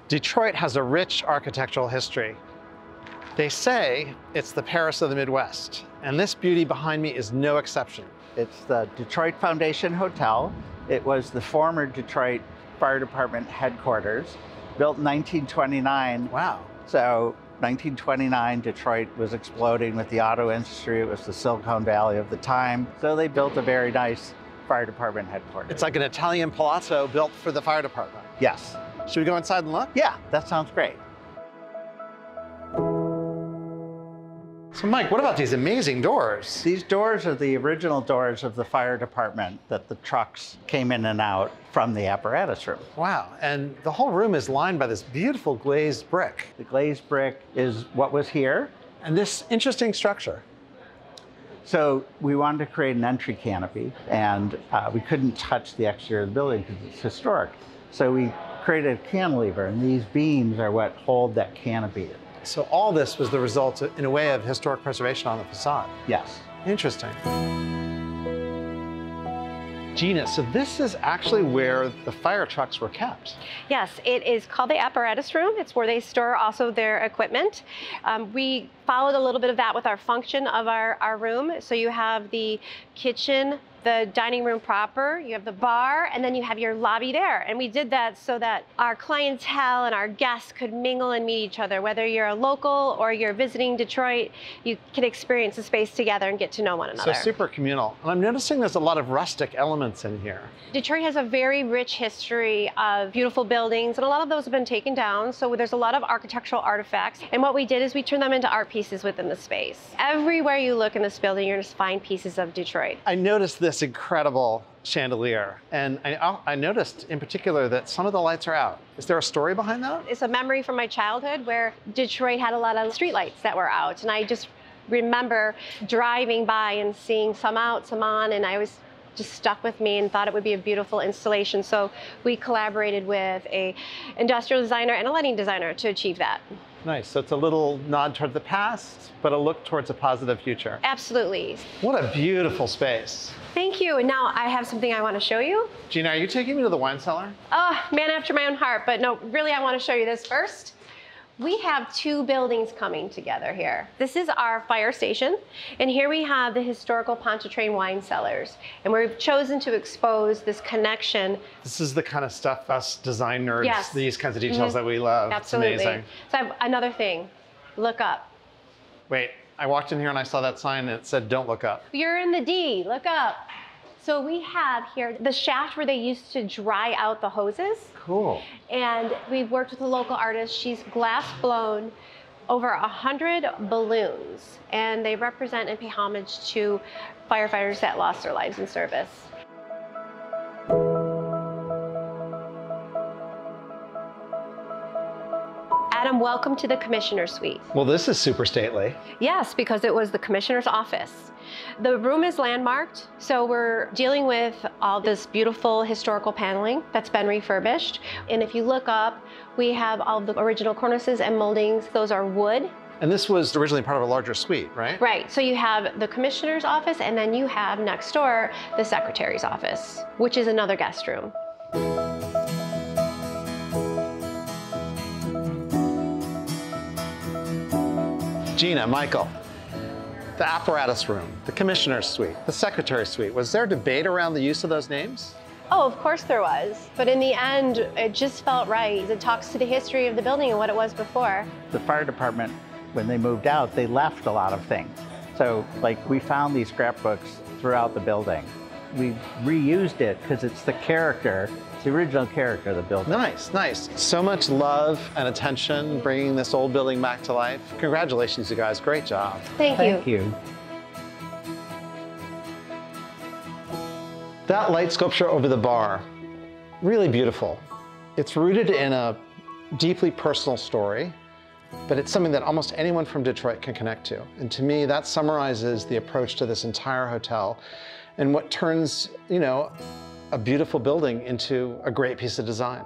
Detroit has a rich architectural history. They say it's the Paris of the Midwest, and this beauty behind me is no exception. It's the Detroit Foundation Hotel. It was the former Detroit Fire Department headquarters, built in 1929. Wow. So 1929, Detroit was exploding with the auto industry. It was the Silicon Valley of the time. So they built a very nice fire department headquarters. It's like an Italian palazzo built for the fire department. Yes. Should we go inside and look? Yeah, that sounds great. So Mike, what about these amazing doors? These doors are the original doors of the fire department that the trucks came in and out from the apparatus room. Wow, and the whole room is lined by this beautiful glazed brick. The glazed brick is what was here. And this interesting structure. So we wanted to create an entry canopy, and we couldn't touch the exterior of the building because it's historic. So we created a cantilever, and these beams are what hold that canopy. So all this was the result, in a way, of historic preservation on the facade. Yes. Interesting. Gina, so this is actually where the fire trucks were kept. Yes, it is called the Apparatus Room. It's where they store also their equipment. We followed a little bit of that with our function of our room. So you have the kitchen, the dining room proper, you have the bar, and then you have your lobby there. And we did that so that our clientele and our guests could mingle and meet each other. Whether you're a local or you're visiting Detroit, you can experience the space together and get to know one another. So super communal. And I'm noticing there's a lot of rustic elements in here. Detroit has a very rich history of beautiful buildings, and a lot of those have been taken down. So there's a lot of architectural artifacts. And what we did is we turned them into art pieces within the space. Everywhere you look in this building, you're going to find pieces of Detroit. I noticed this incredible chandelier, and I noticed in particular that some of the lights are out. Is there a story behind that? It's a memory from my childhood where Detroit had a lot of street lights that were out, and I just remember driving by and seeing some out, some on, and I was just stuck with me and thought it would be a beautiful installation. So we collaborated with an industrial designer and a lighting designer to achieve that. Nice. So it's a little nod toward the past, but a look towards a positive future. Absolutely. What a beautiful space. Thank you. And now I have something I want to show you. Gina, are you taking me to the wine cellar? Oh, man after my own heart. But no, really, I want to show you this first. We have two buildings coming together here. This is our fire station, and here we have the historical Pontchartrain wine cellars. And we've chosen to expose this connection. This is the kind of stuff us design nerds, yes. These kinds of details that we love. Absolutely. It's amazing. So I have another thing. Look up. Wait, I walked in here and I saw that sign and it said, "Don't look up." You're in the D, look up. So we have here the shaft where they used to dry out the hoses. Cool. And we've worked with a local artist. She's glass blown over 100 balloons, and they represent and pay homage to firefighters that lost their lives in service. Adam, welcome to the Commissioner's Suite. Well, this is super stately. Yes, because it was the Commissioner's office. The room is landmarked, so we're dealing with all this beautiful historical paneling that's been refurbished. And if you look up, we have all the original cornices and moldings. Those are wood. And this was originally part of a larger suite, right? Right, so you have the Commissioner's office, and then you have next door the Secretary's office, which is another guest room. Gina, Michael, the Apparatus Room, the Commissioner's Suite, the Secretary's Suite. Was there debate around the use of those names? Oh, of course there was. But in the end, it just felt right. It talks to the history of the building and what it was before. The fire department, when they moved out, they left a lot of things. So, like, we found these scrapbooks throughout the building. We reused it because it's the character. It's the original character of the building. Nice, nice. So much love and attention bringing this old building back to life. Congratulations, you guys. Great job. Thank you. That light sculpture over the bar, really beautiful. It's rooted in a deeply personal story, but it's something that almost anyone from Detroit can connect to. And to me, that summarizes the approach to this entire hotel and what turns, a beautiful building into a great piece of design.